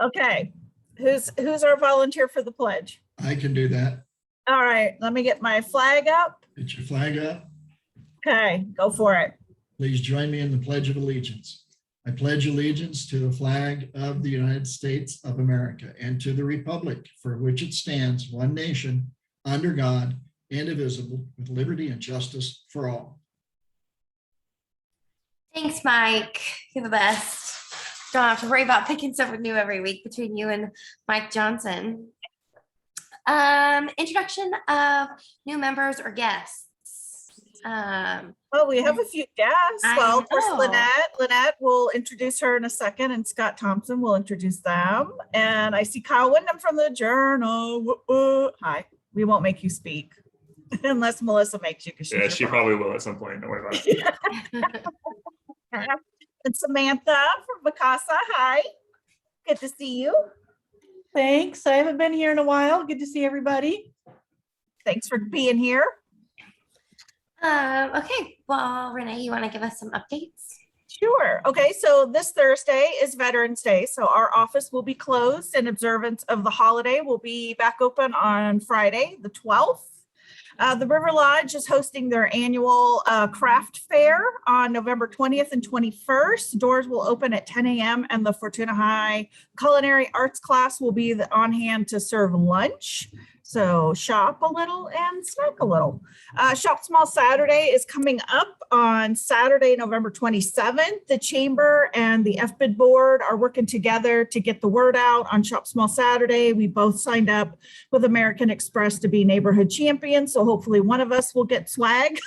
Okay, who's our volunteer for the pledge? I can do that. All right, let me get my flag up. Get your flag up. Okay, go for it. Please join me in the Pledge of Allegiance. I pledge allegiance to the flag of the United States of America and to the republic for which it stands, one nation, under God, indivisible, with liberty and justice for all. Thanks, Mike. You're the best. Don't have to worry about picking someone new every week between you and Mike Johnson. Introduction of new members or guests. Well, we have a few guests. Well, first know. Lynette will introduce her in a second, and Scott Thompson will introduce them. And I see Kyle Wyndham from the Journal. Hi, we won't make you speak unless Melissa makes you. Yeah, she probably will at some point. Don't worry about it. And Samantha from Mikasa. Hi, good to see you. Thanks. I haven't been here in a while. Good to see everybody. Thanks for being here. Okay, well, Renee, you want to give us some updates? Sure. Okay, so this Thursday is Veterans Day, so our office will be closed in observance of the holiday. We'll be back open on Friday, the 12th. The River Lodge is hosting their annual craft fair on November 20th and 21st. Doors will open at 10 a.m. and the Fortuna High Culinary Arts class will be on hand to serve lunch. So shop a little and snack a little. Shop Small Saturday is coming up on Saturday, November 27th. The Chamber and the FBID board are working together to get the word out on Shop Small Saturday. We both signed up with American Express to be neighborhood champions. So hopefully one of us will get swag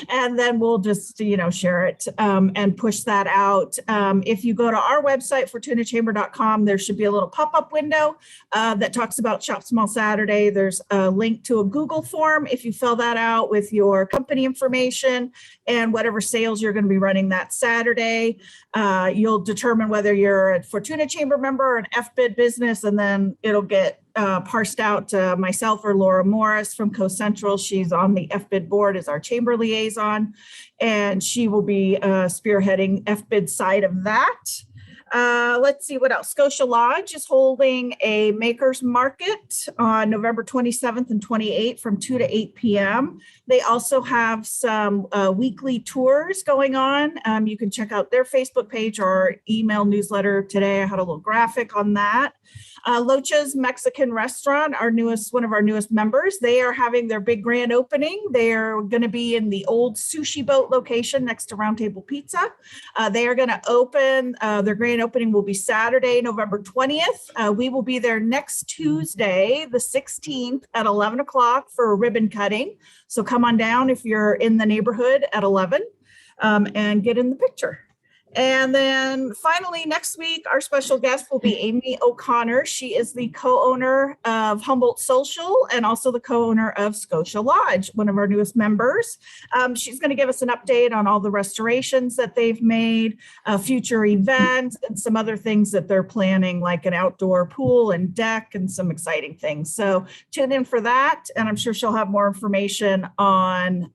and then we'll just, share it and push that out. If you go to our website, fortunachamber.com, there should be a little pop-up window that talks about Shop Small Saturday. There's a link to a Google form. If you fill that out with your company information and whatever sales you're going to be running that Saturday, you'll determine whether you're a Fortuna Chamber member or an FBID business, and then it'll get parsed out to myself or Laura Morris from Co-Central. She's on the FBID board as our chamber liaison, and she will be spearheading FBID side of that. Let's see what else. Scotia Lodge is holding a makers market on November 27th and 28th from 2 to 8 p.m. They also have some weekly tours going on. You can check out their Facebook page or email newsletter today. I had a little graphic on that. Locha's Mexican Restaurant, one of our newest members, they are having their big grand opening. They're going to be in the old sushi boat location next to Round Table Pizza. They are going to open, their grand opening will be Saturday, November 20th. We will be there next Tuesday, the 16th at 11 o'clock for a ribbon cutting. So come on down if you're in the neighborhood at 11 and get in the picture. And then finally, next week, our special guest will be Amy O'Connor. She is the co-owner of Humboldt Social and also the co-owner of Scotia Lodge, one of our newest members. She's going to give us an update on all the restorations that they've made, future events, and some other things that they're planning, like an outdoor pool and deck and some exciting things. So tune in for that. And I'm sure she'll have more information on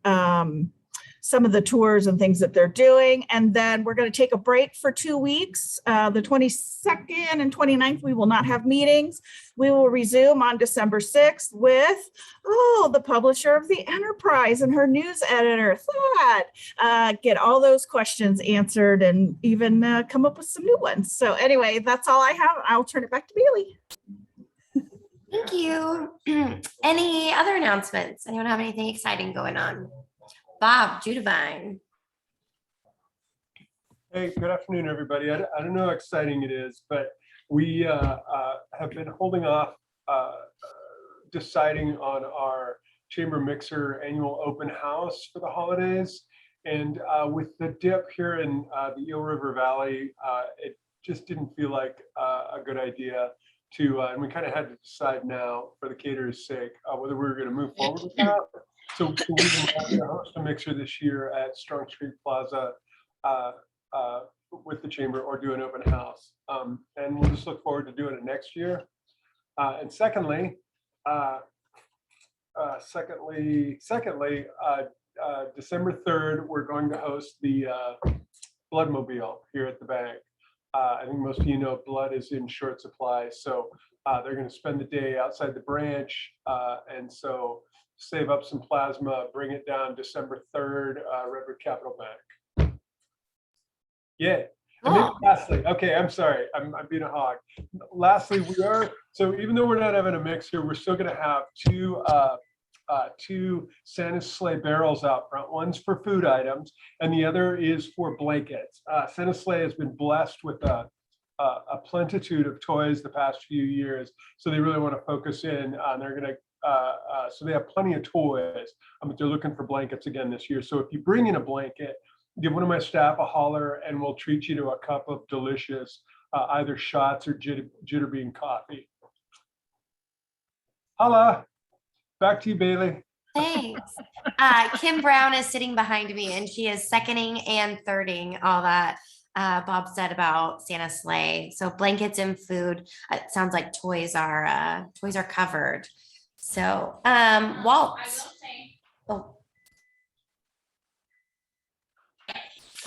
some of the tours and things that they're doing. And then we're going to take a break for 2 weeks. The 22nd and 29th, we will not have meetings. We will resume on December 6th with, the publisher of the Enterprise and her news editor, Thad. Get all those questions answered and even come up with some new ones. So anyway, that's all I have. I'll turn it back to Bailey. Thank you. Any other announcements? Anyone have anything exciting going on? Bob Judavine. Hey, good afternoon, everybody. I don't know how exciting it is, but we have been holding off deciding on our chamber mixer annual open house for the holidays. And with the dip here in the Eel River Valley, it just didn't feel like a good idea to, and we kind of had to decide now for the caterer's sake, whether we were going to move forward with that. So we've been host a mixer this year at Strong Street Plaza with the chamber, or do an open house. And we'll just look forward to doing it next year. And secondly, December 3rd, we're going to host the Bloodmobile here at the bank. I think most of you know blood is in short supply. So they're going to spend the day outside the branch. And so save up some plasma, bring it down December 3rd, Redwood Capital Bank. Yeah. And then lastly, okay, I'm sorry, I'm being a hog. Lastly, so even though we're not having a mix here, we're still going to have two Santa's sleigh barrels out front. One's for food items, and the other is for blankets. Santa's sleigh has been blessed with a plentitude of toys the past few years, so they really want to focus in on. They're going to so they have plenty of toys, but they're looking for blankets again this year. So if you bring in a blanket, give one of my staff a holler, and we'll treat you to a cup of delicious either shots or jitterbean coffee. Holla. Back to you, Bailey. Thanks. Kim Brown is sitting behind me, and she is seconding and thirding all that Bob said about Santa's sleigh. So blankets and food. It sounds like toys are covered. So Walt. Oh.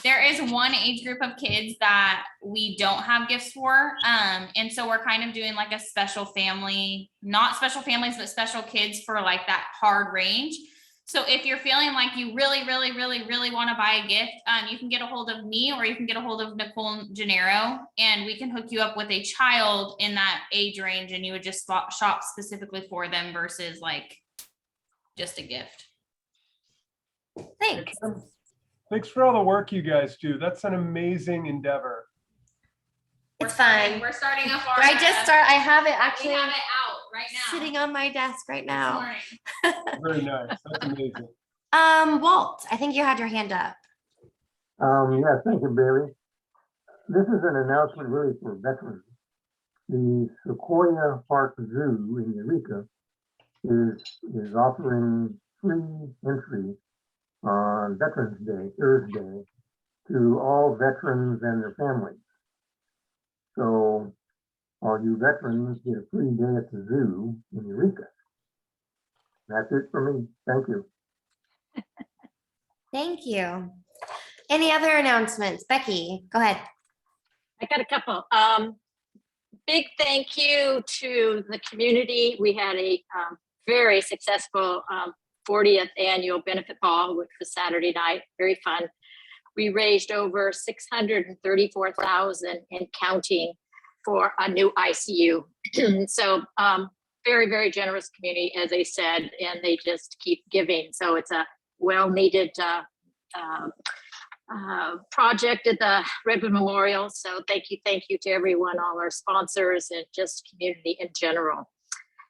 There is one age group of kids that we don't have gifts for. And so we're kind of doing like a special family, not special families, but special kids for like that hard range. So if you're feeling like you really, really, really, really want to buy a gift, you can get a hold of me, or you can get a hold of Nicole Gennaro, and we can hook you up with a child in that age range, and you would just shop specifically for them versus like just a gift. Thanks. Thanks for all the work you guys do. That's an amazing endeavor. It's fine. We're starting off. I have it We actually have it out right now. sitting on my desk right this now. morning. Very nice. That's amazing. Walt, I think you had your hand up. Yeah, thank you, Bailey. This is an announcement really for veterans. The Sequoia Park Zoo in Eureka is offering free entry on Veterans Day, Thursday, to all veterans and their families. So all you veterans get a free day at the zoo in Eureka. That's it for me. Thank you. Thank you. Any other announcements? Becky, go ahead. I got a couple. Big thank you to the community. We had a very successful 40th annual benefit ball, which was Saturday night. Very fun. We raised over $634,000 and counting for a new ICU. So very, very generous community, as I said, and they just keep giving. So it's a well-needed project at the Redwood Memorial. So thank you to everyone, all our sponsors, and just community in general.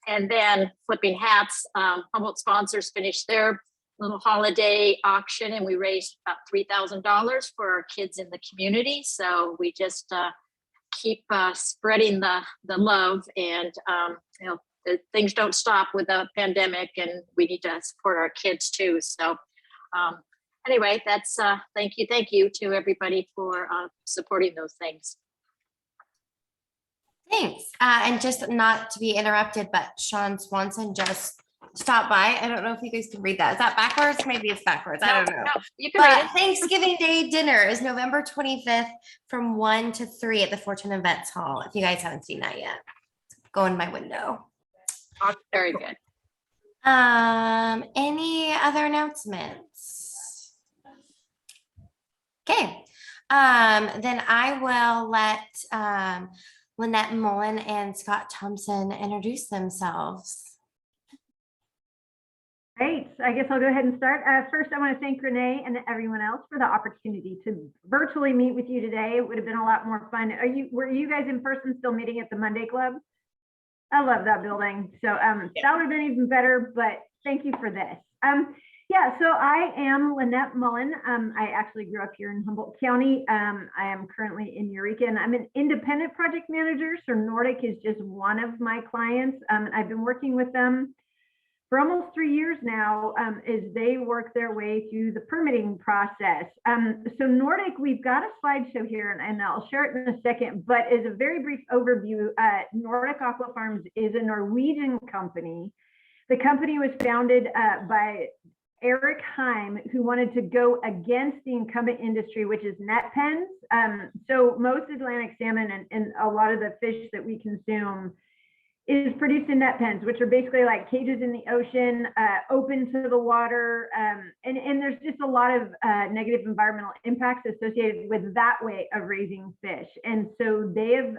And then flipping hats, Humboldt sponsors finished their little holiday auction, and we raised about $3,000 for our kids in the community. So we just keep spreading the love, and things don't stop with the pandemic, and we need to support our kids too. So anyway, that's thank you to everybody for supporting those things. Thanks. And just not to be interrupted, but Sean Swanson just stopped by. I don't know if you guys can read that. Is that backwards? Maybe it's backwards. I don't know. No, you can read But it. Thanksgiving Day dinner is November 25th from 1 to 3 at the Fortune Events Hall. If you guys haven't seen that yet, go in my window. Very good. Any other announcements? Okay. Then I will let Lynette Mullen and Scott Thompson introduce themselves. Great. I guess I'll go ahead and start. First, I want to thank Renee and everyone else for the opportunity to virtually meet with you today. It would have been a lot more fun. Were you guys in person still meeting at the Monday Club? I love that building. So that would have been even better, but thank you for this. Yeah, so I am Lynette Mullen. I actually grew up here in Humboldt County. I am currently in Eureka, and I'm an independent project manager. So Nordic is just one of my clients. I've been working with them for almost 3 years now as they work their way through the permitting process. So Nordic, we've got a slideshow here, and I'll share it in a second, but as a very brief overview, Nordic Aquafarms is a Norwegian company. The company was founded by Eric Heim, who wanted to go against the incumbent industry, which is net pens. So most Atlantic salmon and a lot of the fish that we consume is produced in net pens, which are basically like cages in the ocean, open to the water. And there's just a lot of negative environmental impacts associated with that way of raising fish. And so they have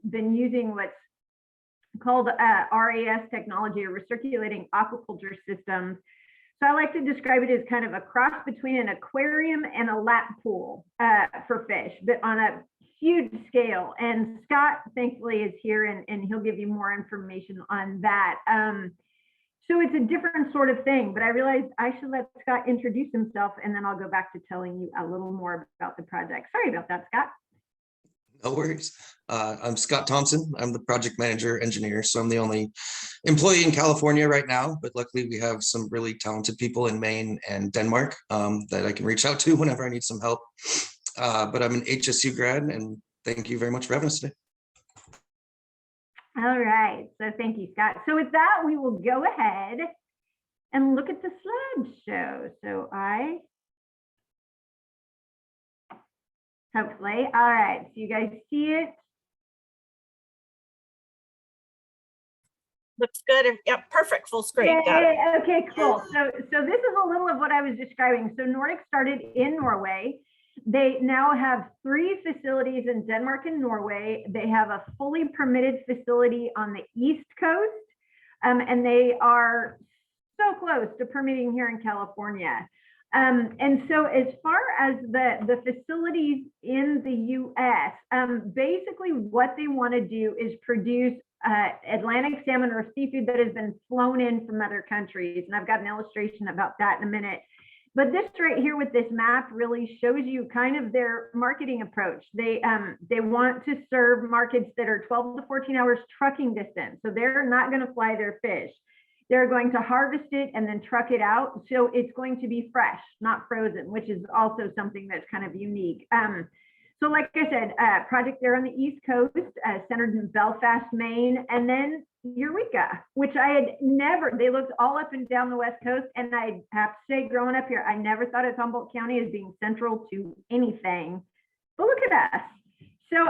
been using what's called RAS technology, or recirculating aquaculture systems. So I like to describe it as kind of a cross between an aquarium and a lap pool for fish, but on a huge scale. And Scott, thankfully, is here and he'll give you more information on that. So it's a different sort of thing, but I realized I should let Scott introduce himself, and then I'll go back to telling you a little more about the project. Sorry about that, Scott. No worries. I'm Scott Thompson. I'm the project manager engineer, so I'm the only employee in California right now, but luckily we have some really talented people in Maine and Denmark that I can reach out to whenever I need some help. But I'm an HSU grad, and thank you very much for having us today. All right, so thank you, Scott. So with that, we will go ahead and look at the slideshow. So hopefully, all right, so you guys see it? Looks good. Yep, perfect. Full screen. Got it. Okay, cool. So this is a little of what I was describing. So Nordic started in Norway. They now have 3 facilities in Denmark and Norway. They have a fully permitted facility on the East Coast, and they are so close to permitting here in California. And so as far as the facilities in the US, basically what they want to do is produce Atlantic salmon or seafood that has been flown in from other countries. And I've got an illustration about that in a minute. But this right here with this map really shows you kind of their marketing approach. They want to serve markets that are 12 to 14 hours trucking distance. So they're not going to fly their fish. They're going to harvest it and then truck it out. So it's going to be fresh, not frozen, which is also something that's kind of unique. So like I said, project there on the East Coast, centered in Belfast, Maine, and then Eureka, which I had never, they looked all up and down the West Coast. And I have to say, growing up here, I never thought of Humboldt County as being central to anything, but look at us. So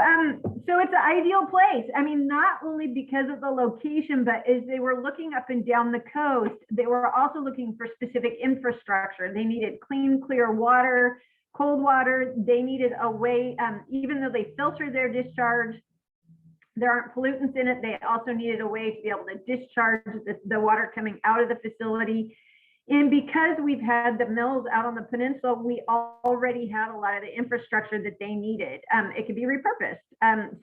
it's an ideal place. I mean, not only because of the location, but as they were looking up and down the coast, they were also looking for specific infrastructure. They needed clean, clear water, cold water. They needed a way, even though they filter their discharge, there aren't pollutants in it. They also needed a way to be able to discharge the water coming out of the facility. And because we've had the mills out on the peninsula, we already had a lot of the infrastructure that they needed. It could be repurposed.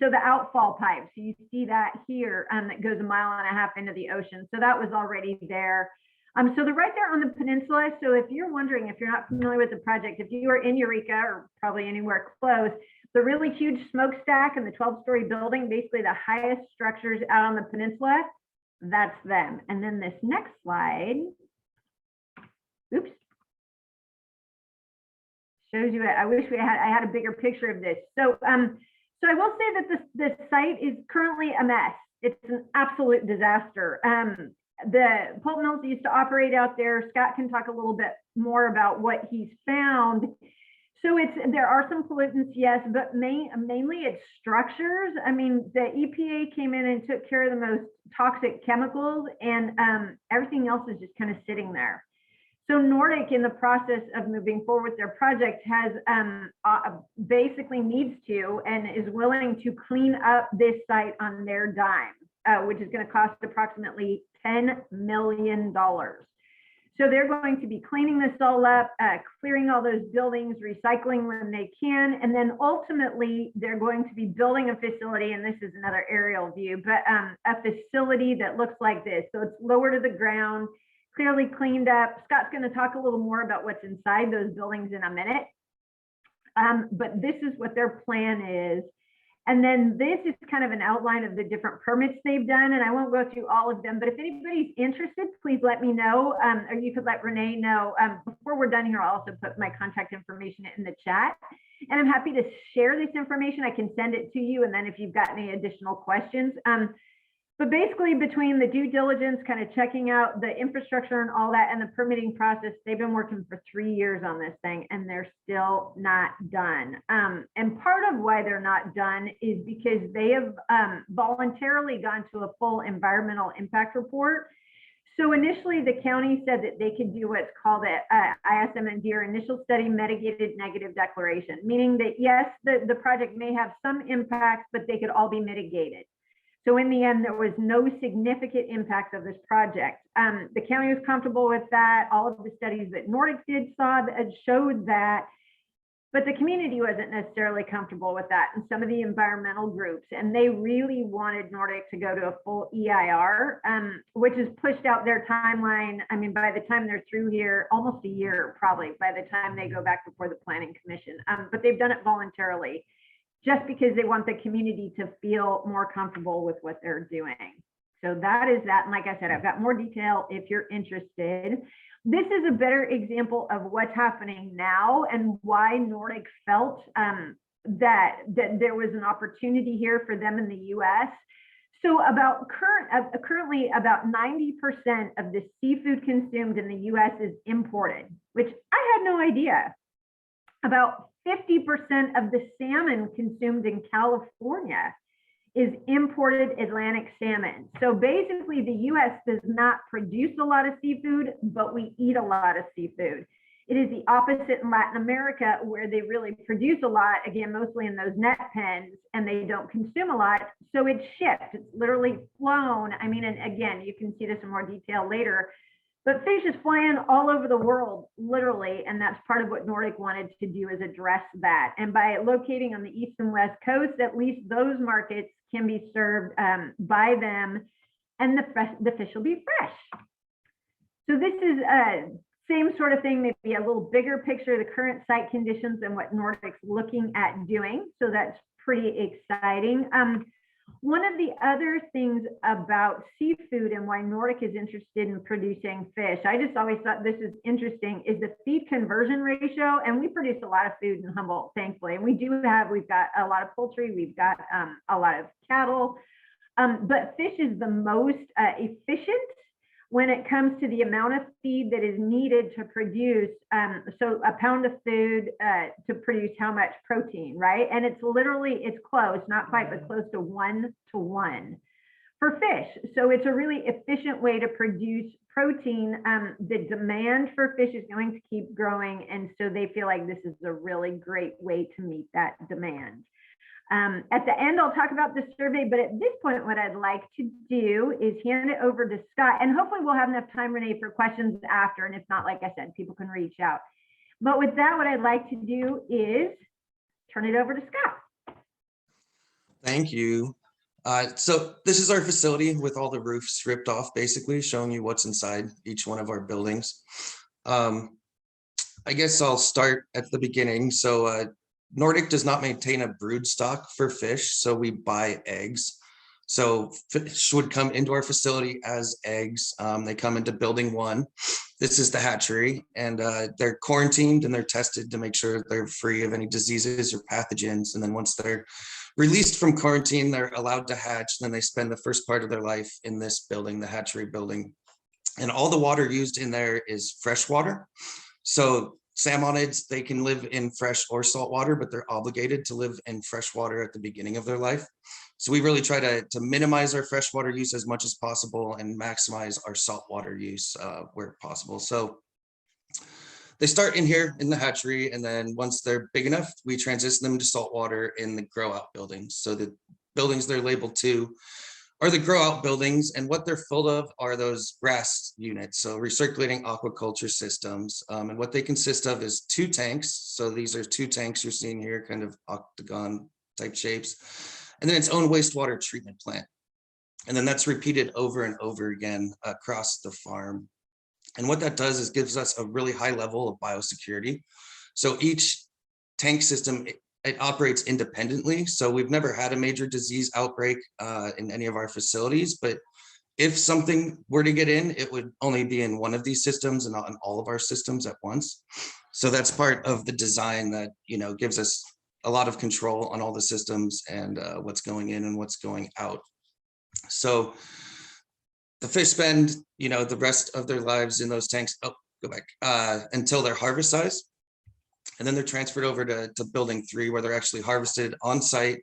So the outfall pipes, you see that here, that goes 1.5 miles into the ocean. So that was already there. So they're right there on the peninsula. So if you're wondering, if you're not familiar with the project, if you are in Eureka or probably anywhere close, the really huge smokestack and the 12-story building, basically the highest structures out on the peninsula, that's them. And then this next slide, oops, shows you it. I wish I had a bigger picture of this. So I will say that this site is currently a mess. It's an absolute disaster. The pulp mills used to operate out there. Scott can talk a little bit more about what he's found. So there are some pollutants, yes, but mainly it's structures. I mean, the EPA came in and took care of the most toxic chemicals, and everything else is just kind of sitting there. So Nordic, in the process of moving forward with their project, has basically needs to and is willing to clean up this site on their dime, which is going to cost approximately $10 million. So they're going to be cleaning this all up, clearing all those buildings, recycling when they can, and then ultimately they're going to be building a facility, and this is another aerial view, but a facility that looks like this. So it's lower to the ground, clearly cleaned up. Scott's going to talk a little more about what's inside those buildings in a minute, but this is what their plan is. And then this is kind of an outline of the different permits they've done. And I won't go through all of them, but if anybody's interested, please let me know, or you could let Renee know. Before we're done here, I'll also put my contact information in the chat. And I'm happy to share this information. I can send it to you. And then if you've got any additional questions, But basically between the due diligence, kind of checking out the infrastructure and all that and the permitting process, they've been working for 3 years on this thing and they're still not done. And part of why they're not done is because they have voluntarily gone to a full environmental impact report. So initially the county said that they could do what's called a ISMND, or initial study mitigated negative declaration, meaning that yes, the project may have some impacts, but they could all be mitigated. So in the end, there was no significant impacts of this project. The county was comfortable with that. All of the studies that Nordic did showed that, but the community wasn't necessarily comfortable with that, and some of the environmental groups, and they really wanted Nordic to go to a full EIR, which has pushed out their timeline. I mean, by the time they're through here, almost a year probably, by the time they go back before the Planning Commission. But they've done it voluntarily, just because they want the community to feel more comfortable with what they're doing. So that is that. And like I said, I've got more detail if you're interested. This is a better example of what's happening now and why Nordic felt that there was an opportunity here for them in the US. So currently about 90% of the seafood consumed in the US is imported, which I had no idea. About 50% of the salmon consumed in California is imported Atlantic salmon. So basically the US does not produce a lot of seafood, but we eat a lot of seafood. It is the opposite in Latin America, where they really produce a lot, again, mostly in those net pens, and they don't consume a lot. So it's shipped, it's literally flown. I mean, and again, you can see this in more detail later, but fish is flying all over the world, literally, and that's part of what Nordic wanted to do, is address that. And by locating on the east and west coast, at least those markets can be served by them, and the fish will be fresh. So this is same sort of thing, maybe a little bigger picture of the current site conditions and what Nordic's looking at doing. So that's pretty exciting. One of the other things about seafood and why Nordic is interested in producing fish, I just always thought this is interesting, is the feed conversion ratio. And we produce a lot of food in Humboldt, thankfully. And we've got a lot of poultry, we've got a lot of cattle, but fish is the most efficient when it comes to the amount of feed that is needed to produce, so a pound of food to produce how much protein, right? And it's close, not quite, but close to 1-to-1 for fish. So it's a really efficient way to produce protein. The demand for fish is going to keep growing, and so they feel like this is a really great way to meet that demand. At the end, I'll talk about the survey, but at this point, what I'd like to do is hand it over to Scott, and hopefully we'll have enough time, Renee, for questions after, and if not, like I said, people can reach out. But with that, what I'd like to do is turn it over to Scott. Thank you. So this is our facility with all the roofs ripped off, basically showing you what's inside each one of our buildings. I guess I'll start at the beginning. So Nordic does not maintain a brood stock for fish, so we buy eggs. So fish would come into our facility as eggs. They come into building 1. This is the hatchery, and they're quarantined and they're tested to make sure they're free of any diseases or pathogens. And then once they're released from quarantine, they're allowed to hatch. Then they spend the first part of their life in this building, the hatchery building. And all the water used in there is fresh water. So salmonids, they can live in fresh or salt water, but they're obligated to live in fresh water at the beginning of their life. So we really try to minimize our freshwater use as much as possible and maximize our saltwater use where possible. So they start in here in the hatchery, and then once they're big enough, we transition them to saltwater in the grow out buildings. So the buildings they're labeled to are the grow out buildings, and what they're full of are those RAS units, so recirculating aquaculture systems. And what they consist of is 2 tanks. So these are 2 tanks you're seeing here, kind of octagon type shapes, and then its own wastewater treatment plant. And then that's repeated over and over again across the farm. And what that does is gives us a really high level of biosecurity. So each tank system, it operates independently. So we've never had a major disease outbreak in any of our facilities, but if something were to get in, it would only be in one of these systems and not in all of our systems at once. So that's part of the design that, gives us a lot of control on all the systems and what's going in and what's going out. So the fish spend, the rest of their lives in those tanks, until they're harvest size. And then they're transferred over to building 3, where they're actually harvested on site.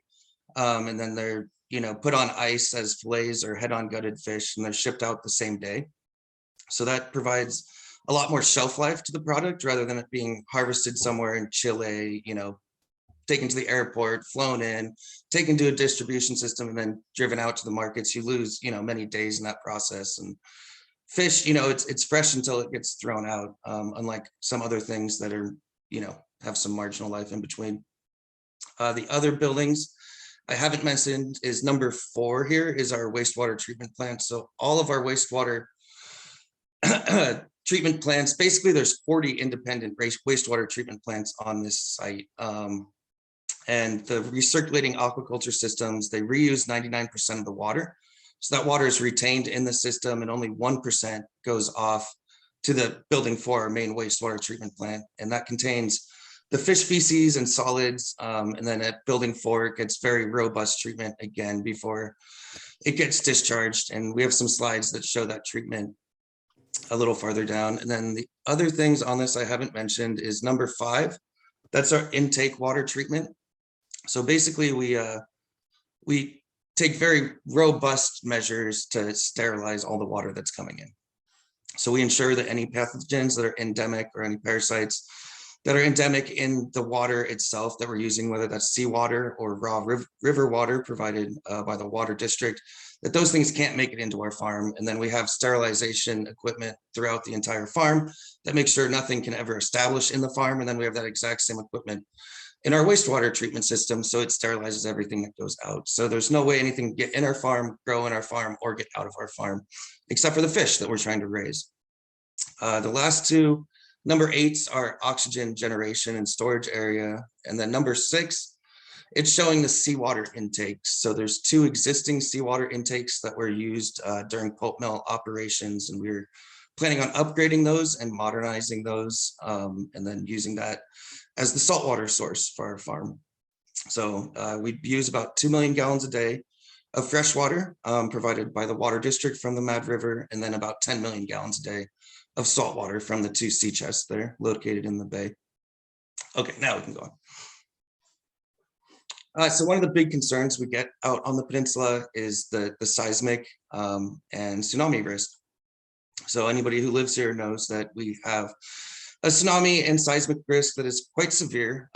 And then they're, put on ice as fillets or head-on gutted fish, and they're shipped out the same day. So that provides a lot more shelf life to the product rather than it being harvested somewhere in Chile, taken to the airport, flown in, taken to a distribution system, and then driven out to the markets. You lose, many days in that process. And fish, it's fresh until it gets thrown out, unlike some other things that are, have some marginal life in between. The other buildings I haven't mentioned is number 4 here is our wastewater treatment plant. So all of our wastewater treatment plants, basically there's 40 independent wastewater treatment plants on this site. And the recirculating aquaculture systems, they reuse 99% of the water. So that water is retained in the system, and only 1% goes off to the building 4, our main wastewater treatment plant. And that contains the fish feces and solids. And then at building 4, it gets very robust treatment again before it gets discharged. And we have some slides that show that treatment a little farther down. And then the other things on this I haven't mentioned is number 5. That's our intake water treatment. So basically we take very robust measures to sterilize all the water that's coming in. So we ensure that any pathogens that are endemic or any parasites that are endemic in the water itself that we're using, whether that's seawater or raw river water provided by the water district, that those things can't make it into our farm. And then we have sterilization equipment throughout the entire farm that makes sure nothing can ever establish in the farm. And then we have that exact same equipment in our wastewater treatment system, so it sterilizes everything that goes out. So there's no way anything can get in our farm, grow in our farm, or get out of our farm, except for the fish that we're trying to raise. The last 2, number 8s are oxygen generation and storage area. And then number 6, it's showing the seawater intakes. So there's 2 existing seawater intakes that were used during pulp mill operations, and we're planning on upgrading those and modernizing those, and then using that as the saltwater source for our farm. So we use about 2 million gallons a day of fresh water provided by the water district from the Mad River, and then about 10 million gallons a day of salt water from the 2 sea chests there located in the bay. Okay, now we can go on. So one of the big concerns we get out on the peninsula is the seismic and tsunami risk. So anybody who lives here knows that we have a tsunami and seismic risk that is quite severe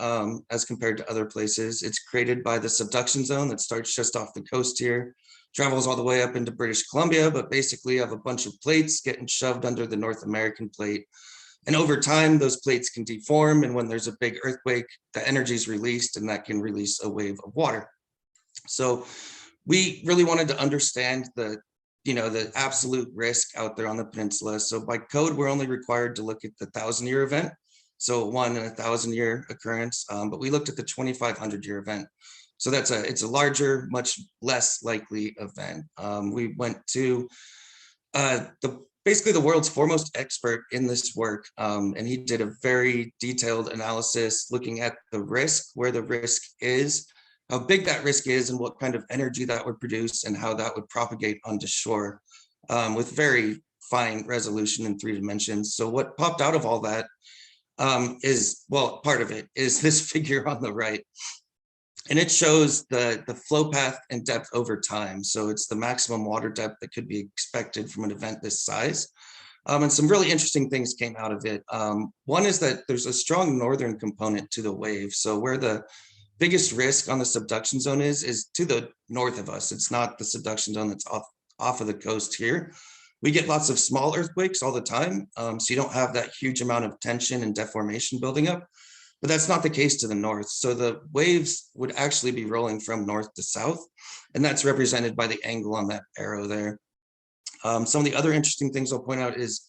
as compared to other places. It's created by the subduction zone that starts just off the coast here, travels all the way up into British Columbia, but basically you have a bunch of plates getting shoved under the North American plate. And over time, those plates can deform. And when there's a big earthquake, the energy is released, and that can release a wave of water. So we really wanted to understand the absolute risk out there on the peninsula. So by code, we're only required to look at the 1,000-year event. So 1 in a 1,000-year occurrence, but we looked at the 2,500-year event. So it's a larger, much less likely event. We went to basically the world's foremost expert in this work, and he did a very detailed analysis looking at the risk, where the risk is, how big that risk is, and what kind of energy that would produce, and how that would propagate onto shore with very fine resolution in 3 dimensions. So what popped out of all that is, well, part of it is this figure on the right. And it shows the flow path and depth over time. So it's the maximum water depth that could be expected from an event this size. And some really interesting things came out of it. One is that there's a strong northern component to the wave. So where the biggest risk on the subduction zone is to the north of us. It's not the subduction zone that's off of the coast here. We get lots of small earthquakes all the time. So you don't have that huge amount of tension and deformation building up. But that's not the case to the north. So the waves would actually be rolling from north to south, and that's represented by the angle on that arrow there. Some of the other interesting things I'll point out is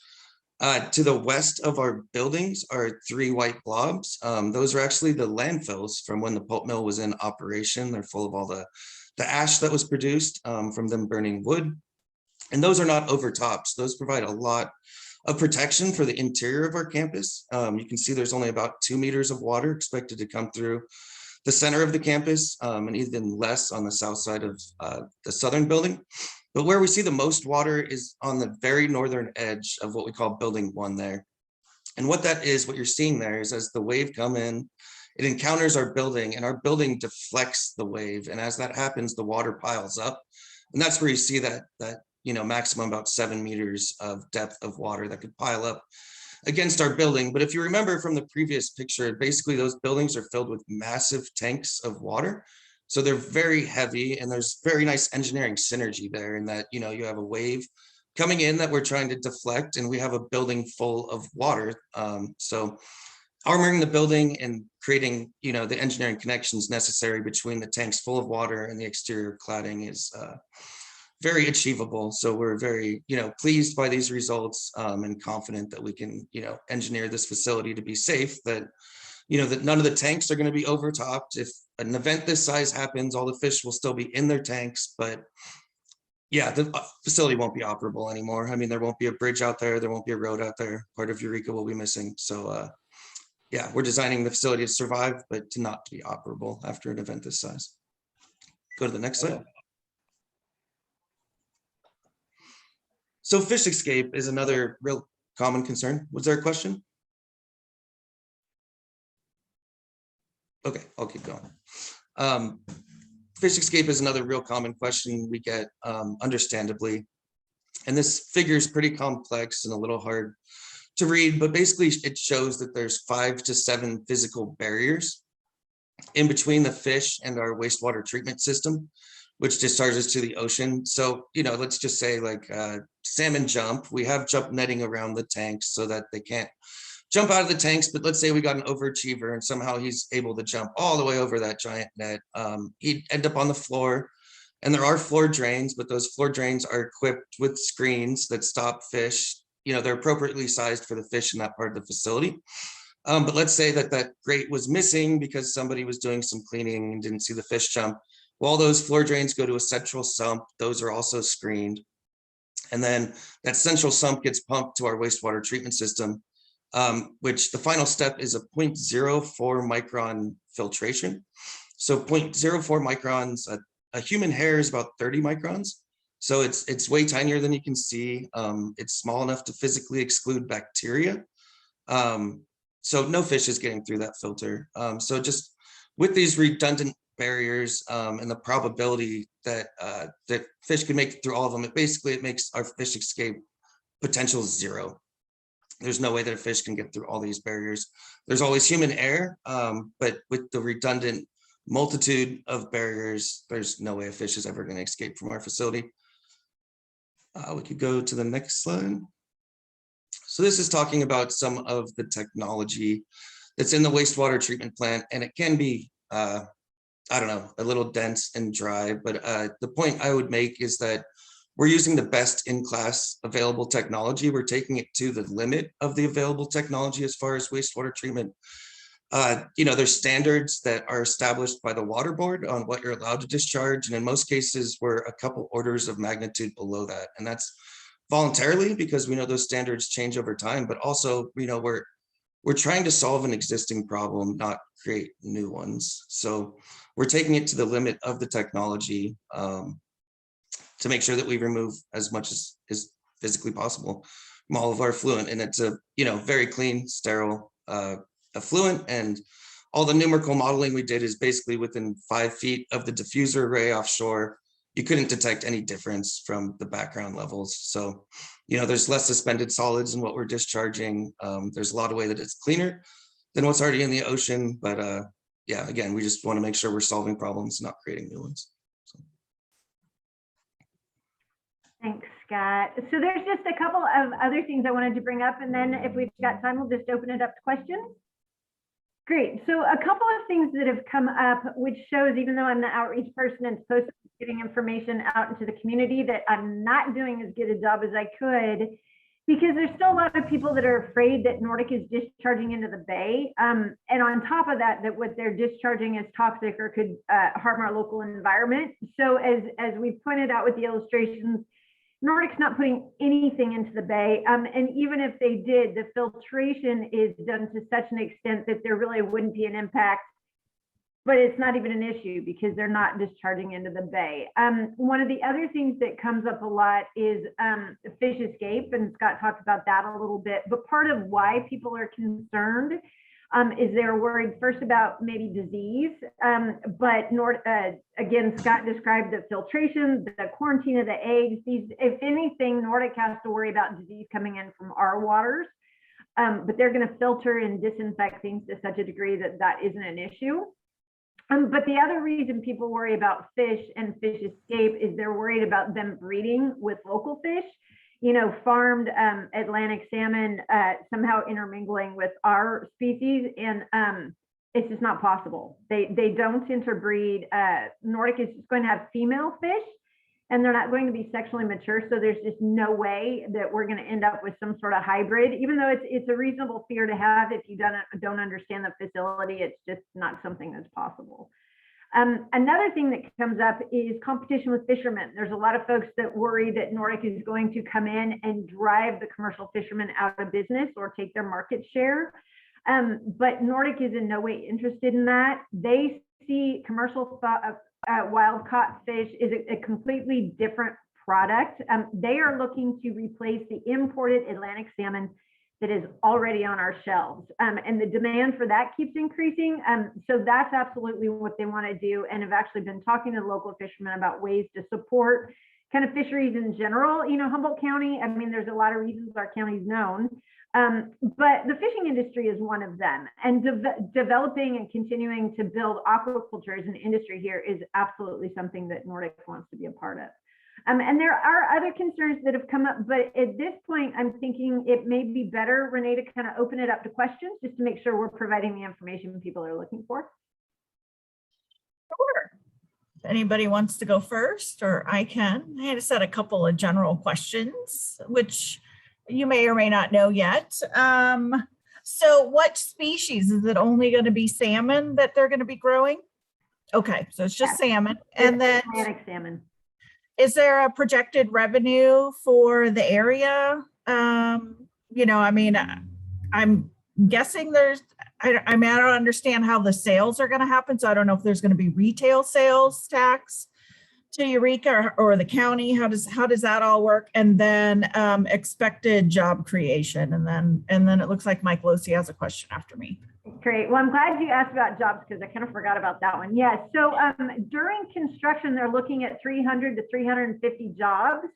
to the west of our buildings are 3 white blobs. Those are actually the landfills from when the pulp mill was in operation. They're full of all the ash that was produced from them burning wood. And those are not overtops. Those provide a lot of protection for the interior of our campus. You can see there's only about 2 meters of water expected to come through the center of the campus, and even less on the south side of the southern building. But where we see the most water is on the very northern edge of what we call building 1 there. And what that is, what you're seeing there is as the wave come in, it encounters our building and our building deflects the wave. And as that happens, the water piles up. And that's where you see that maximum about 7 meters of depth of water that could pile up against our building. But if you remember from the previous picture, basically those buildings are filled with massive tanks of water. So they're very heavy, and there's very nice engineering synergy there in that, you have a wave coming in that we're trying to deflect, and we have a building full of water. So armoring the building and creating, the engineering connections necessary between the tanks full of water and the exterior cladding is very achievable. So we're very, pleased by these results and confident that we can, engineer this facility to be safe, that that none of the tanks are going to be overtopped. If an event this size happens, all the fish will still be in their tanks, but yeah, the facility won't be operable anymore. I mean, there won't be a bridge out there. There won't be a road out there. Part of Eureka will be missing. So yeah, we're designing the facility to survive, but to not be operable after an event this size. Go to the next slide. So fish escape is another real common concern. Was there a question? Okay, I'll keep going. Fish escape is another real common question we get, understandably. And this figure is pretty complex and a little hard to read, but basically it shows that there's 5 to 7 physical barriers in between the fish and our wastewater treatment system, which discharges to the ocean. So, let's just say like salmon jump, we have jump netting around the tanks so that they can't jump out of the tanks. But let's say we got an overachiever and somehow he's able to jump all the way over that giant net. He'd end up on the floor, and there are floor drains, but those floor drains are equipped with screens that stop fish. They're appropriately sized for the fish in that part of the facility. But let's say that grate was missing because somebody was doing some cleaning and didn't see the fish jump. Well, those floor drains go to a central sump. Those are also screened. And then that central sump gets pumped to our wastewater treatment system, which the final step is a 0.04 micron filtration. So 0.04 microns, a human hair is about 30 microns. So it's way tinier than you can see. It's small enough to physically exclude bacteria. So no fish is getting through that filter. So just with these redundant barriers and the probability that that fish can make it through all of them, it makes our fish escape potential 0. There's no way that a fish can get through all these barriers. There's always human error, but with the redundant multitude of barriers, there's no way a fish is ever going to escape from our facility. We could go to the next slide. So this is talking about some of the technology that's in the wastewater treatment plant, and it can be, I don't know, a little dense and dry, but the point I would make is that we're using the best in class available technology. We're taking it to the limit of the available technology as far as wastewater treatment. There's standards that are established by the water board on what you're allowed to discharge. And in most cases, we're a couple orders of magnitude below that. And that's voluntarily because we know those standards change over time, but also, we're trying to solve an existing problem, not create new ones. So we're taking it to the limit of the technology to make sure that we remove as much as is physically possible from all of our effluent. And it's a, very clean, sterile effluent. And all the numerical modeling we did is basically within 5 feet of the diffuser array offshore. You couldn't detect any difference from the background levels. So, there's less suspended solids in what we're discharging. There's a lot of way that it's cleaner than what's already in the ocean. But yeah, again, we just want to make sure we're solving problems, not creating new ones. So. Thanks, Scott. So there's just a couple of other things I wanted to bring up, and then if we've got time, we'll just open it up to questions. Great. So a couple of things that have come up, which shows, even though I'm the outreach person and supposed to be getting information out into the community, that I'm not doing as good a job as I could, because there's still a lot of people that are afraid that Nordic is discharging into the bay. And on top of that, that what they're discharging is toxic or could harm our local environment. So as we pointed out with the illustrations, Nordic's not putting anything into the bay. And even if they did, the filtration is done to such an extent that there really wouldn't be an impact but it's not even an issue because they're not discharging into the bay. One of the other things that comes up a lot is fish escape, and Scott talked about that a little bit, but part of why people are concerned is they're worried first about maybe disease, but again, Scott described the filtration, the quarantine of the eggs. If anything, Nordic has to worry about disease coming in from our waters, but they're going to filter and disinfect things to such a degree that that isn't an issue. But the other reason people worry about fish and fish escape is they're worried about them breeding with local fish. You know, farmed Atlantic salmon somehow intermingling with our species, and it's just not possible. They don't interbreed. Nordic is just going to have female fish, and they're not going to be sexually mature, so there's just no way that we're going to end up with some sort of hybrid, even though it's a reasonable fear to have if you don't understand the facility. It's just not something that's possible. Another thing that comes up is competition with fishermen. There's a lot of folks that worry that Nordic is going to come in and drive the commercial fishermen out of business or take their market share. But Nordic is in no way interested in that. They see commercial wild caught fish is a completely different product. They are looking to replace the imported Atlantic salmon that is already on our shelves. And the demand for that keeps increasing. So that's absolutely what they want to do, and have actually been talking to local fishermen about ways to support kind of fisheries in general. You know, Humboldt County, I mean, there's a lot of reasons our county is known, but the fishing industry is one of them. And developing and continuing to build aquaculture as an industry here is absolutely something that Nordic wants to be a part of. And there are other concerns that have come up, but at this point, I'm thinking it may be better, Renee, to kind of open it up to questions just to make sure we're providing the information people are looking for. Sure. If anybody wants to go first, or I can. I had to set a couple of general questions, which you may or may not know yet. So what species? Is it only going to be salmon that they're going to be growing? Okay, so it's just salmon. And then Atlantic salmon. Is there a projected revenue for the area? You know, I mean, I'm guessing I mean, I don't understand how the sales are going to happen. So I don't know if there's going to be retail sales tax to Eureka or the county. How does that all work? And then expected job creation. And then it looks like Mike Losi has a question after me. Great. Well, I'm glad you asked about jobs because I kind of forgot about that one. Yeah. So during construction, they're looking at 300 to 350 jobs,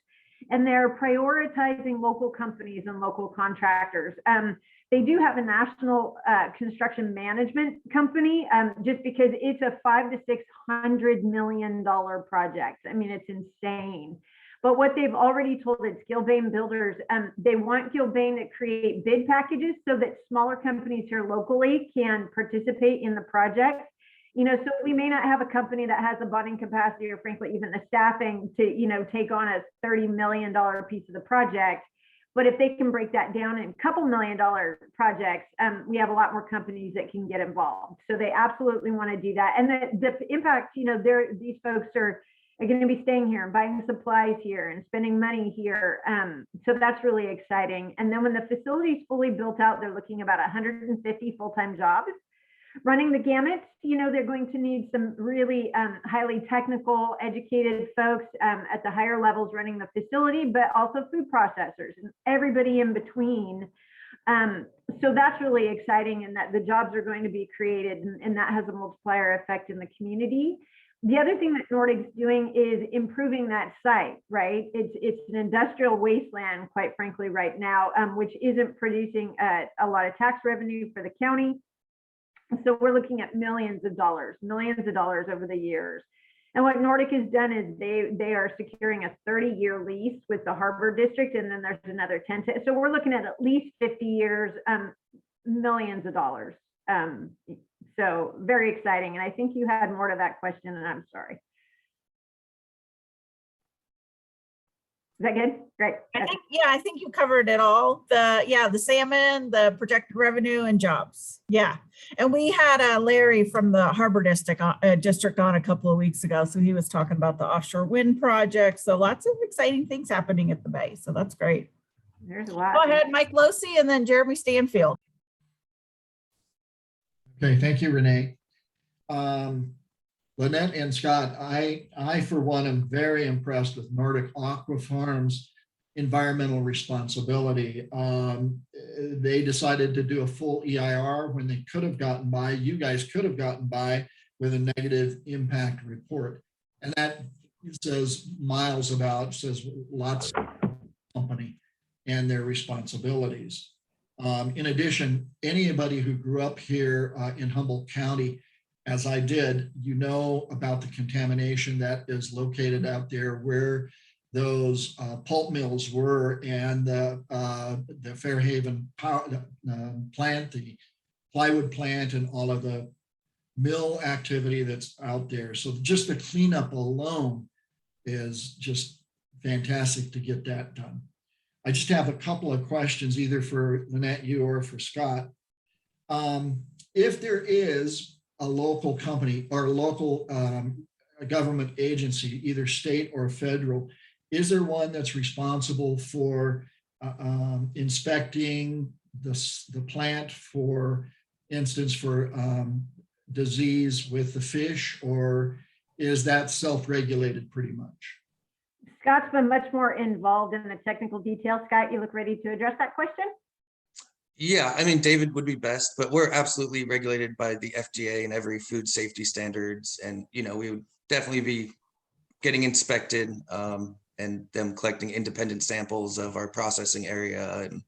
and they're prioritizing local companies and local contractors. They do have a national construction management company just because it's a $500 to $600 million project. I mean, it's insane. But what they've already told its Gilbane builders, they want Gilbane to create bid packages so that smaller companies here locally can participate in the project. You know, so we may not have a company that has the bonding capacity or frankly, even the staffing to, you know, take on a $30 million piece of the project. But if they can break that down in a couple $1 million projects, we have a lot more companies that can get involved. So they absolutely want to do that. And the impact, you know, these folks are going to be staying here and buying supplies here and spending money here. So that's really exciting. And then when the facility is fully built out, they're looking about 150 full-time jobs running the gamut. You know, they're going to need some really highly technical, educated folks at the higher levels running the facility, but also food processors and everybody in between. So that's really exciting, and that the jobs are going to be created, and that has a multiplier effect in the community. The other thing that Nordic's doing is improving that site, right? It's an industrial wasteland, quite frankly, right now, which isn't producing a lot of tax revenue for the county. So we're looking at millions of dollars over the years. And what Nordic has done is they are securing a 30-year lease with the Harbor District, and then there's another 10. So we're looking at least 50 years, millions of dollars. So very exciting. And I think you had more to that question, and I'm sorry. Is that good? Great. I think you covered it all. The salmon, the projected revenue, and jobs. Yeah. And we had Larry from the Harbor District on a couple of weeks ago. So he was talking about the offshore wind project. So lots of exciting things happening at the Bay. So that's great. There's a lot. Go ahead, Mike Losi, and then Jeremy Stanfield. Okay, thank you, Renee. Lynette and Scott, I for one am very impressed with Nordic Aquafarms environmental responsibility. They decided to do a full EIR when they could have gotten by. You guys could have gotten by with a negative impact report. And that says miles about, says lots of company and their responsibilities. In addition, anybody who grew up here in Humboldt County, as I did, you know about the contamination that is located out there where those pulp mills were, and the Fairhaven power, plant, the plywood plant, and all of the mill activity that's out there. So just the cleanup alone is just fantastic to get that done. I just have a couple of questions, either for Lynette, you, or for Scott. If there is a local company or a local a government agency, either state or federal, is there one that's responsible for inspecting the plant, for instance, for disease with the fish, or is that self-regulated pretty much? Scott's been much more involved in the technical details. Scott, you look ready to address that question? Yeah, I mean, David would be best, but we're absolutely regulated by the FDA and every food safety standards. And, you know, we would definitely be getting inspected and them collecting independent samples of our processing area. And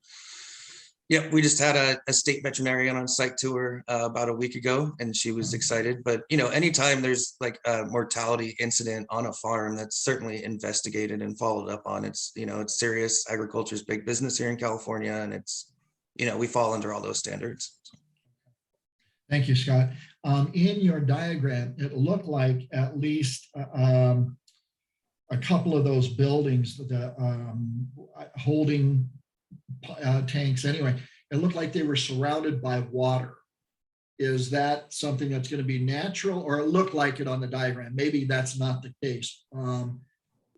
yeah, we just had a state veterinarian on site tour about a week ago, and she was excited. But, you know, anytime there's like a mortality incident on a farm, that's certainly investigated and followed up on. It's, you know, it's serious. Agriculture is big business here in California, and it's, you know, we fall under all those standards. Thank you, Scott. In your diagram, it looked like at least a couple of those buildings, the holding tanks anyway, it looked like they were surrounded by water. Is that something that's going to be natural, or it looked like it on the diagram? Maybe that's not the case.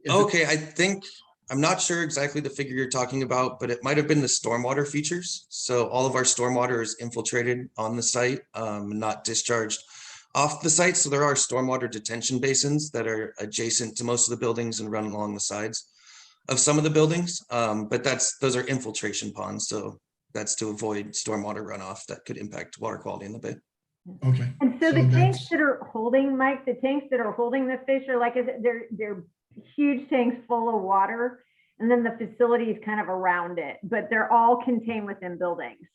Okay, I think, I'm not sure exactly the figure you're talking about, but it might have been the stormwater features. So all of our stormwater is infiltrated on the site, not discharged off the site. So there are stormwater detention basins that are adjacent to most of the buildings and run along the sides of some of the buildings. But those are infiltration ponds. So that's to avoid stormwater runoff that could impact water quality in the bay. Okay. And so the tanks that are holding, Mike, the tanks that are holding the fish are like, they're huge tanks full of water, and then the facility is kind of around it, but they're all contained within buildings.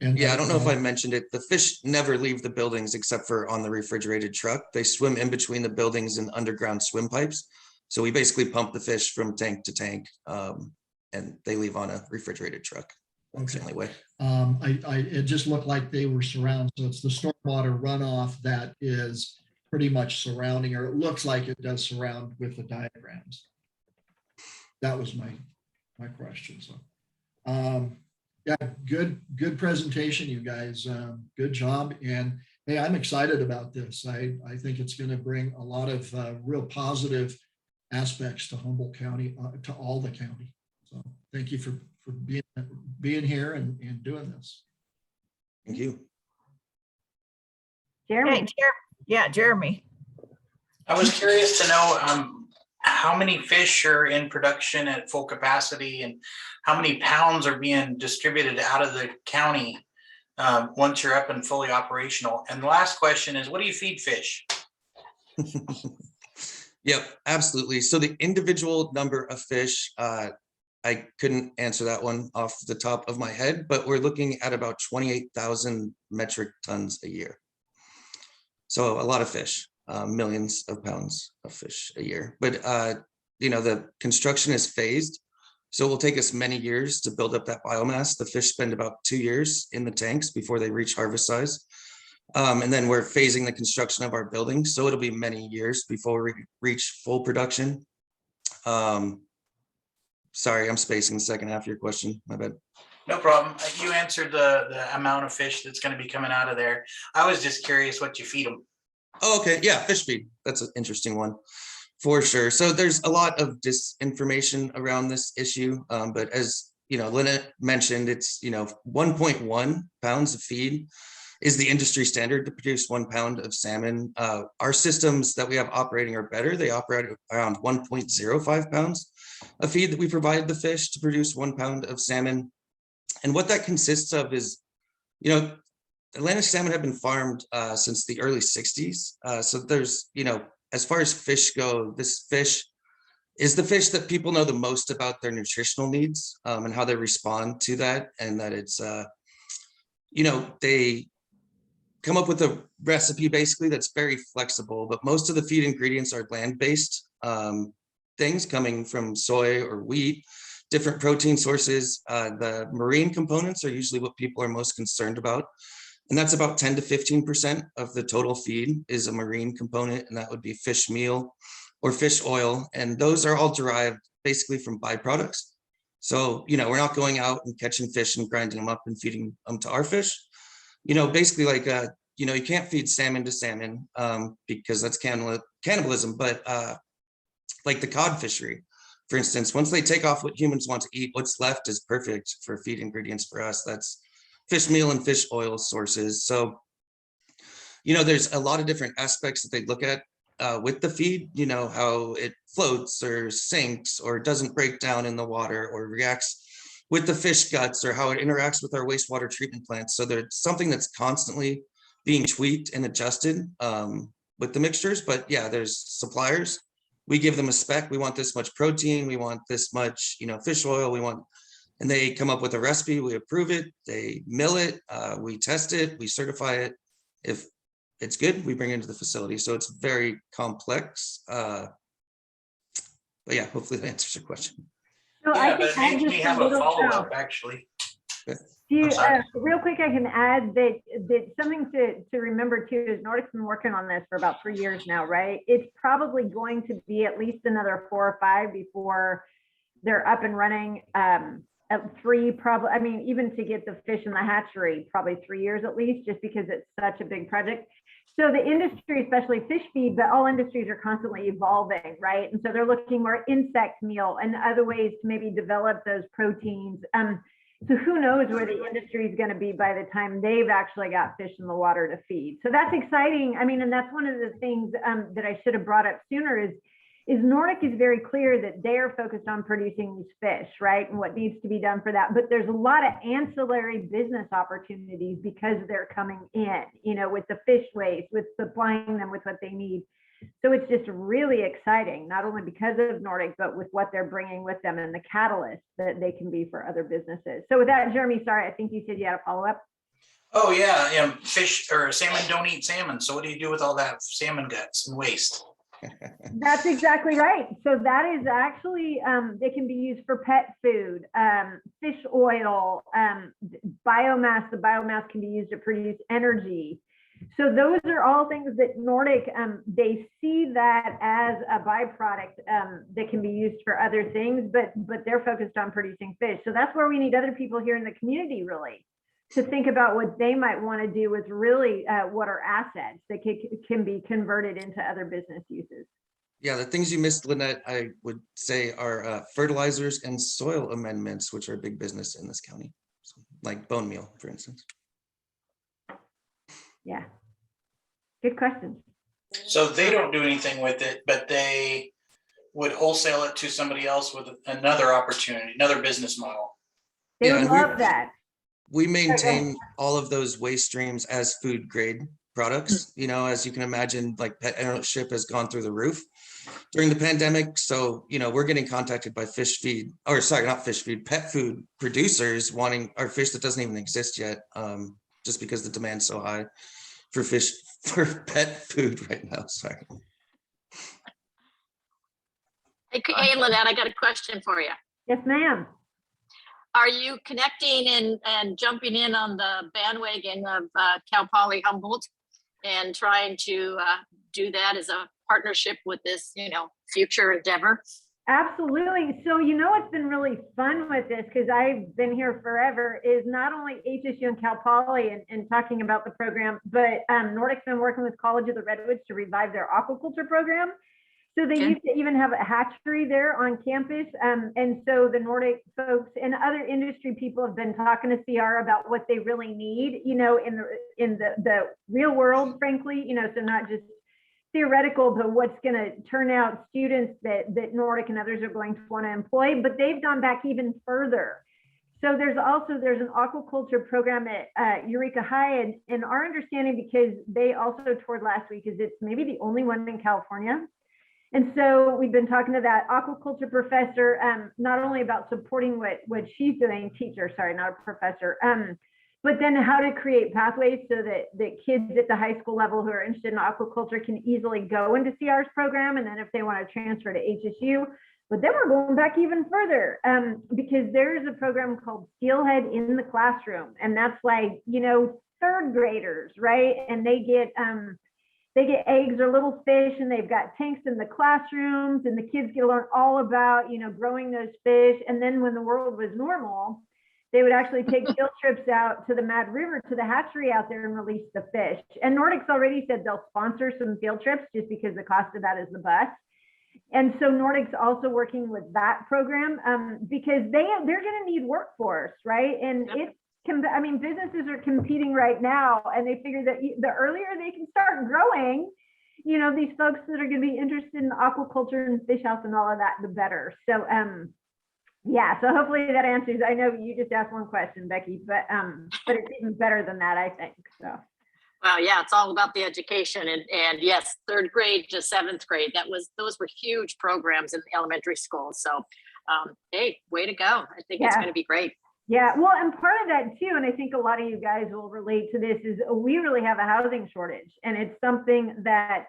Yeah, I don't know if I mentioned it. The fish never leave the buildings except for on the refrigerated truck. They swim in between the buildings and underground swim pipes. So we basically pump the fish from tank to tank, and they leave on a refrigerated truck. That's the only way. It just looked like they were surrounded. So it's the stormwater runoff that is pretty much surrounding, or it looks like it does surround with the diagrams. That was my question. So yeah, good presentation, you guys. Good job. And hey, I'm excited about this. I think it's going to bring a lot of real positive aspects to Humboldt County, to all the county. So thank you for being here and doing this. Thank you. Jeremy. Hey, Jeremy. I was curious to know how many fish are in production at full capacity, and how many pounds are being distributed out of the county once you're up and fully operational. And the last question is, what do you feed fish? Yep, absolutely. So the individual number of fish, I couldn't answer that one off the top of my head, but we're looking at about 28,000 metric tons a year. So a lot of fish, millions of pounds of fish a year. But, you know, the construction is phased. So it will take us many years to build up that biomass. The fish spend about 2 years in the tanks before they reach harvest size. And then we're phasing the construction of our building. So it'll be many years before we reach full production. Sorry, I'm spacing the second half of your question. My bad. No problem. You answered the amount of fish that's going to be coming out of there. I was just curious what you feed them. Oh, okay. Yeah, fish feed. That's an interesting one for sure. So there's a lot of disinformation around this issue. But as you know, Lynette mentioned, it's 1.1 pounds of feed is the industry standard to produce 1 pound of salmon. Our systems that we have operating are better. They operate around 1.05 pounds of feed that we provide the fish to produce 1 pound of salmon. And what that consists of is, you know, Atlantic salmon have been farmed since the early 60s. So there's, you know, as far as fish go, this fish is the fish that people know the most about their nutritional needs and how they respond to that. And that it's, you know, they come up with a recipe basically that's very flexible, but most of the feed ingredients are land-based things coming from soy or wheat, different protein sources. The marine components are usually what people are most concerned about. And that's about 10 to 15% of the total feed is a marine component, and that would be fish meal or fish oil. And those are all derived basically from byproducts. So, you know, we're not going out and catching fish and grinding them up and feeding them to our fish. You know, basically like, you know, you can't feed salmon to salmon because that's cannibalism, but like the cod fishery, for instance, once they take off what humans want to eat, what's left is perfect for feed ingredients for us. That's fish meal and fish oil sources. So, you know, there's a lot of different aspects that they look at with the feed, you know, how it floats or sinks or doesn't break down in the water or reacts with the fish guts or how it interacts with our wastewater treatment plants. So there's something that's constantly being tweaked and adjusted with the mixtures. But yeah, there's suppliers. We give them a spec. We want this much protein. We want this much, you know, fish oil. We want, and they come up with a recipe. We approve it. They mill it. We test it. We certify it. If it's good, we bring it into the facility. So it's very complex. But yeah, hopefully that answers your question. So Yeah, I but it can add makes me just a have a little- follow-up, actually. Do you, I'm sorry. real quick, I can add that something to remember too is Nordic's been working on this for about 3 years now, right? It's probably going to be at least another 4 or 5 before they're up and running. At 3, probably, I mean, even to get the fish in the hatchery, probably 3 years at least, just because it's such a big project. So the industry, especially fish feed, but all industries are constantly evolving, right? And so they're looking more insect meal and other ways to maybe develop those proteins. So who knows where the industry is going to be by the time they've actually got fish in the water to feed. So that's exciting. I mean, and that's one of the things that I should have brought up sooner is Nordic is very clear that they are focused on producing these fish, right? And what needs to be done for that. But there's a lot of ancillary business opportunities because they're coming in, you know, with the fish waste, with supplying them with what they need. So it's just really exciting, not only because of Nordic, but with what they're bringing with them and the catalyst that they can be for other businesses. So with that, Jeremy, sorry, I think you said you had a follow-up. Oh, yeah, fish or salmon don't eat salmon. So what do you do with all that salmon guts and waste? That's exactly right. So that is actually, they can be used for pet food, fish oil, biomass. The biomass can be used to produce energy. So those are all things that Nordic, they see that as a byproduct that can be used for other things, but they're focused on producing fish. So that's where we need other people here in the community really to think about what they might want to do with really what are assets that can be converted into other business uses. Yeah, the things you missed, Lynette, I would say are fertilizers and soil amendments, which are a big business in this county, so, like bone meal, for instance. Yeah, good question. So they don't do anything with it, but they would wholesale it to somebody else with another opportunity, another business model. They Yeah, would love that. We maintain all of those waste streams as food grade products. You know, as you can imagine, like pet ownership has gone through the roof during the pandemic. So, you know, we're getting contacted by fish feed, or sorry, not fish feed, pet food producers wanting our fish that doesn't even exist yet, just because the demand's so high for fish, for pet food right now. Sorry. Hey, Lynette, I got a question for you. Yes, ma'am. Are you connecting and jumping in on the bandwagon of Cal Poly Humboldt and trying to do that as a partnership with this, you know, future endeavor? Absolutely. So, you know, what's been really fun with this, because I've been here forever, is not only HSU and Cal Poly and talking about the program, but Nordic's been working with College of the Redwoods to revive their aquaculture program. So they used to even have a hatchery there on campus. And so the Nordic folks and other industry people have been talking to CR about what they really need, you know, in the real world, frankly, you know, so not just theoretical, but what's going to turn out students that Nordic and others are going to want to employ. But they've gone back even further. So there's an aquaculture program at Eureka High, and our understanding, because they also toured last week, is it's maybe the only one in California. And so we've been talking to that aquaculture professor, not only about supporting what she's doing, teacher, sorry, not a professor, but then how to create pathways so that kids at the high school level who are interested in aquaculture can easily go into CR's program. And then if they want to transfer to HSU, but then we're going back even further, because there's a program called Steelhead in the Classroom. And that's like, you know, third graders, right? And they get eggs or little fish, and they've got tanks in the classrooms, and the kids get to learn all about, you know, growing those fish. And then when the world was normal, they would actually take field trips out to the Mad River, to the hatchery out there, and release the fish. And Nordic's already said they'll sponsor some field trips just because the cost of that is the bus. And so Nordic's also working with that program, because they're going to need workforce, right? And businesses are competing right now, and they figure that the earlier they can start growing, you know, these folks that are going to be interested in aquaculture and fish house and all of that, the better. So, yeah, so hopefully that answers. I know you just asked one question, Becky, but it's even better than that, I think. So. Well, yeah, it's all about the education, and yes, third grade to seventh grade. Those were huge programs in the elementary school. So, hey, way to go! I think it's going to be great. Yeah, well, and part of that too, and I think a lot of you guys will relate to this, is we really have a housing shortage, and it's something that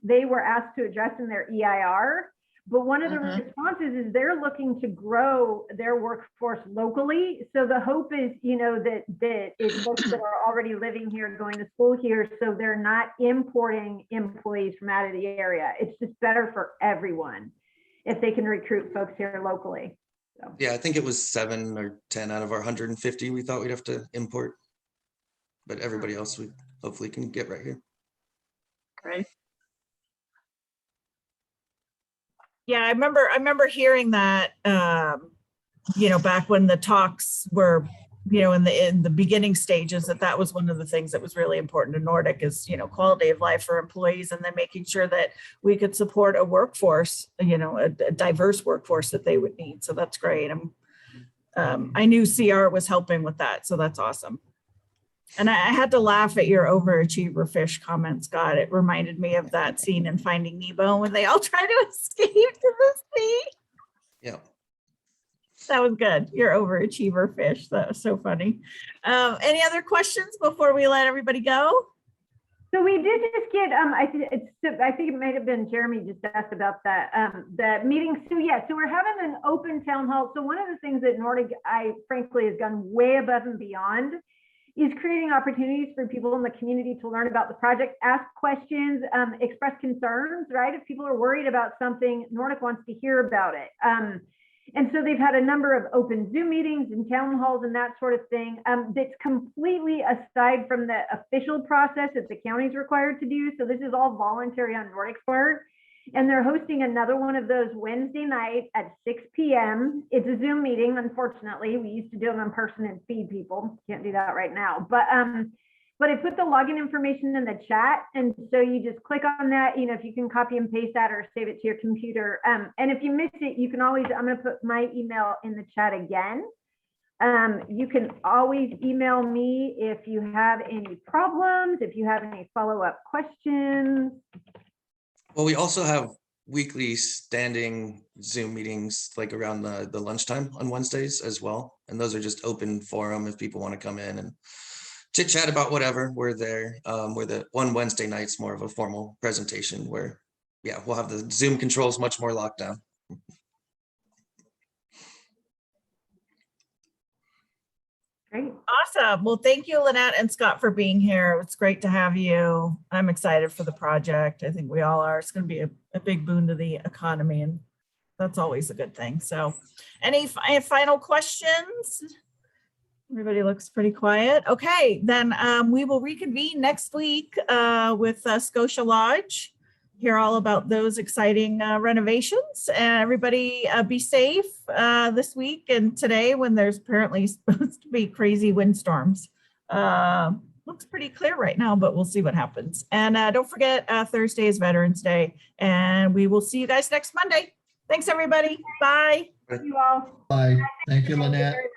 they were asked to address in their EIR. But one of the responses is they're looking to grow their workforce locally. So the hope is, you know, that it's folks that are already living here, going to school here, so they're not importing employees from out of the area. It's just better for everyone if they can recruit folks here locally. So. Yeah, I think it was 7 or 10 out of our 150 we thought we'd have to import, but everybody else we hopefully can get right here. Great. Yeah, I remember hearing that, you know, back when the talks were, you know, in the beginning stages, that was one of the things that was really important to Nordic is, you know, quality of life for employees, and then making sure that we could support a workforce, you know, a diverse workforce that they would need. So that's great. I knew CR was helping with that, so that's awesome. And I had to laugh at your overachiever fish comment, Scott. It reminded me of that scene in Finding Nemo when they all try to escape to the sea. Yeah. That was good. Your overachiever fish. That was so funny. Any other questions before we let everybody go? So we did just get, I think it might have been Jeremy just asked about that, the meeting. So yeah, so we're having an open town hall. So one of the things that Nordic, frankly, has gone way above and beyond is creating opportunities for people in the community to learn about the project, ask questions, express concerns, right? If people are worried about something, Nordic wants to hear about it. And so they've had a number of open Zoom meetings and town halls and that sort of thing, that's completely aside from the official process that the county is required to do. So this is all voluntary on Nordic's part. And they're hosting another one of those Wednesday night at 6 p.m. It's a Zoom meeting, unfortunately. We used to do them in person and feed people. Can't do that right now. But I put the login information in the chat. And so you just click on that, you know, if you can copy and paste that or save it to your computer. And if you miss it, you can always, I'm going to put my email in the chat again. You can always email me if you have any problems, if you have any follow-up questions. Well, we also have weekly standing Zoom meetings like around the lunchtime on Wednesdays as well. And those are just open forum if people want to come in and chit chat about whatever. We're there. Where the one Wednesday night's more of a formal presentation where, yeah, we'll have the Zoom controls much more locked down. Great. Awesome. Well, thank you, Lynette and Scott, for being here. It's great to have you. I'm excited for the project. I think we all are. It's going to be a big boon to the economy, and that's always a good thing. So any final questions? Everybody looks pretty quiet. Okay, then we will reconvene next week with Scotia Lodge. hear all about those exciting renovations. And everybody be safe this week and today when there's apparently supposed to be crazy windstorms. Looks pretty clear right now, but we'll see what happens. And don't forget, Thursday is Veterans Day, and we will see you guys next Monday. Thanks, everybody. Bye. Thank you all. Bye. Thank you, Thank you Lynette. very much.